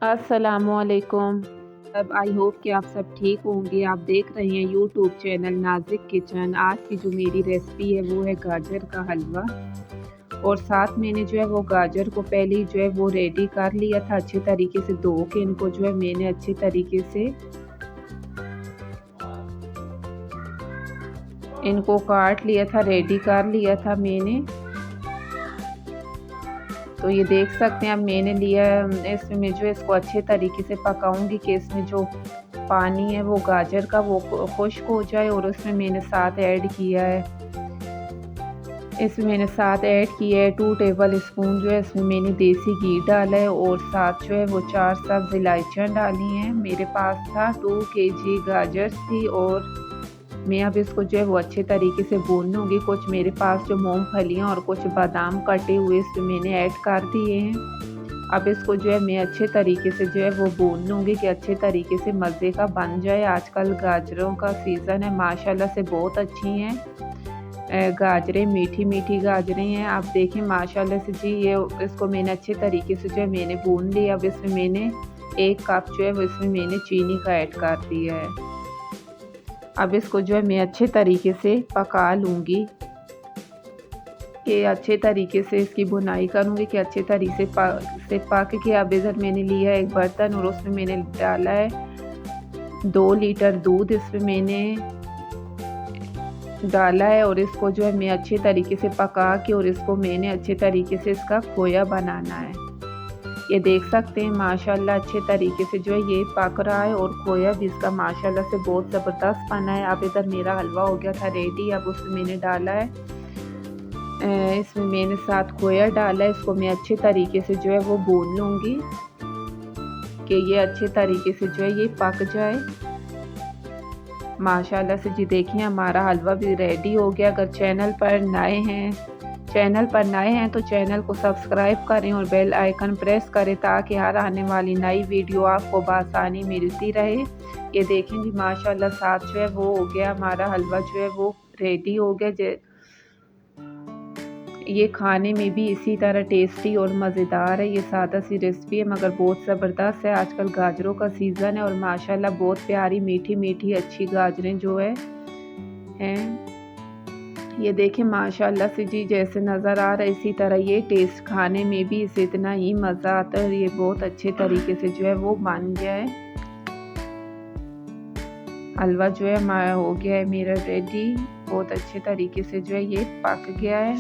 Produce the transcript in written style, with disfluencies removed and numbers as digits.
अस्सलामुअलैकुम। अब I hope कि आप सब ठीक होंगे। आप देख रहे हैं यूट्यूब चैनल नाज़िक किचन। आज की जो मेरी रेसिपी है वो है गाजर का हलवा। और साथ मैंने जो है वो गाजर को पहले ही जो है वो रेडी कर लिया था, अच्छे तरीके से धो के इनको जो है मैंने अच्छे तरीके से इनको काट लिया था, रेडी कर लिया था मैंने। तो ये देख सकते हैं अब मैंने लिया है, इसमें मैं जो है इसको अच्छे तरीके से पकाऊंगी कि इसमें जो पानी है वो गाजर का वो खुश्क हो जाए। और उसमें मैंने साथ ऐड किया है, इसमें मैंने साथ ऐड किया है 2 टेबल स्पून जो है इसमें मैंने देसी घी डाला है। और साथ जो है वो 4 सब्ज़ इलायचियाँ डाली हैं। मेरे पास था 2 केजी गाजर थी और मैं अब इसको जो है वो अच्छे तरीके से भून लूँगी। कुछ मेरे पास जो मूंगफलियाँ और कुछ बादाम कटे हुए इसमें मैंने ऐड कर दिए हैं। अब इसको जो है मैं अच्छे तरीके से जो है वो भून लूँगी कि अच्छे तरीके से मज़े का बन जाए। आजकल गाजरों का सीज़न है, माशाल्लाह से बहुत अच्छी हैं गाजरें, मीठी मीठी गाजरें हैं। आप देखें माशाल्लाह से जी, ये इसको मैंने अच्छे तरीके से जो है मैंने भून लिया। अब इसमें मैंने 1 कप जो है वो इसमें मैंने चीनी का ऐड कर दिया है। अब इसको जो है मैं अच्छे तरीके से पका लूँगी कि अच्छे तरीके से इसकी भुनाई करूँगी कि अच्छे तरीके से पक के। अब इधर मैंने लिया है एक बर्तन और उसमें मैंने डाला है 2 लीटर दूध, इसमें मैंने डाला है। और इसको जो है मैं अच्छे तरीके से पका के और इसको मैंने अच्छे तरीके से इसका खोया बनाना है। ये देख सकते हैं माशाल्लाह अच्छे तरीके से जो है ये पक रहा है और खोया भी इसका माशाल्लाह से बहुत ज़बरदस्त बना है। अब इधर मेरा हलवा हो गया था रेडी। अब उसमें मैंने डाला है, इसमें मैंने साथ खोया डाला है। इसको मैं अच्छे तरीके से जो है वो भून लूँगी कि ये अच्छे तरीके से जो है ये पक जाए माशाल्लाह से। जी देखिए हमारा हलवा भी रेडी हो गया। अगर चैनल पर नए हैं तो चैनल को सब्सक्राइब करें और बेल आइकन प्रेस करें ताकि हर आने वाली नई वीडियो आपको बआसानी मिलती रहे। ये देखें जी माशाल्लाह साथ जो है वो हो गया, हमारा हलवा जो है वो रेडी हो गया। ये खाने में भी इसी तरह टेस्टी और मज़ेदार है। ये सादा सी रेसिपी है मगर बहुत ज़बरदस्त है। आजकल गाजरों का सीज़न है और माशाल्लाह बहुत प्यारी मीठी मीठी अच्छी गाजरें जो हैं। ये देखें माशाल्लाह से जी जैसे नज़र आ रहा है इसी तरह ये टेस्ट खाने में भी इसे इतना ही मज़ा आता है। ये बहुत अच्छे तरीके से जो है वो बन गया है। हलवा जो है हो गया है मेरा रेडी, बहुत अच्छे तरीके से जो है ये पक गया है।